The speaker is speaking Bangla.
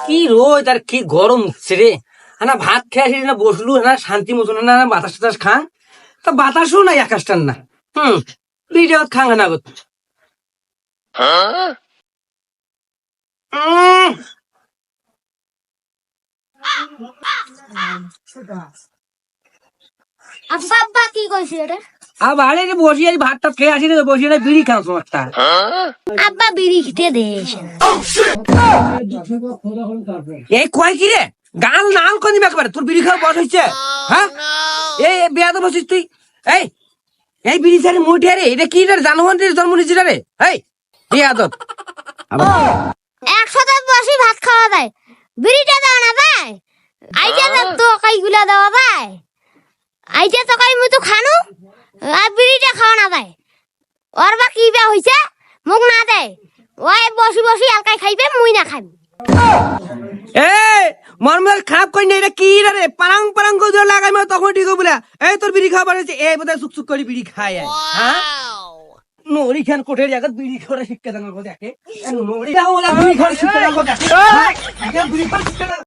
কি রোদ আর কি গরম উঠছে রে। না ভাত খেয়ে আসি না বসলু না শান্তি মতন না বাতাস টাতাস খাং তা বাতাসও নাই আকাশটার না। বিড়ি খাং না গো। আব্বা কি কইছে রে? আবার রে বসি আর ভাত টাত খেয়ে আসি রে বসি না বিড়ি খাওছো একটা। আব্বা বিড়ি খেতে দেশ। এই কয় কি রে গাল নাল কোন দিবে একবারে তোর বিড়ি খাওয়া বস হইছে। হ্যাঁ এই বেয়াদ বসিস তুই। এই এই বিড়ি ছাড়ি মুঠে রে এটা কি রে জানোয়ারের জন্ম নিয়েছি রে। এই বেয়াদব একসাথে বসে ভাত খাওয়া যায়, বিড়িটা দেওয়া না যায়। আইটা তো কাইগুলা দেওয়া যায়, আইটা তো কাই মতো খানো আর বিড়িটা খাওয়া না যায়। ওর বা কি বে হইছে মুখ না দেয়, ওই বসি বসি আলকাই খাইবে মুই না খাইব। এই মরমর খারাপ কই না এটা কি রে পারাং পারাং করে লাগাই মা তখন ঠিক বলে এই তোর বিড়ি খাওয়া বাড়াইছে এই বোধহয় সুক সুক করে বিড়ি খায়। হ্যাঁ নোরি খান কোঠের জায়গা বিড়ি খাওয়া শিক্ষা দান দেখে নোরি বিড়ি খাওয়া শিক্ষা দান দেখে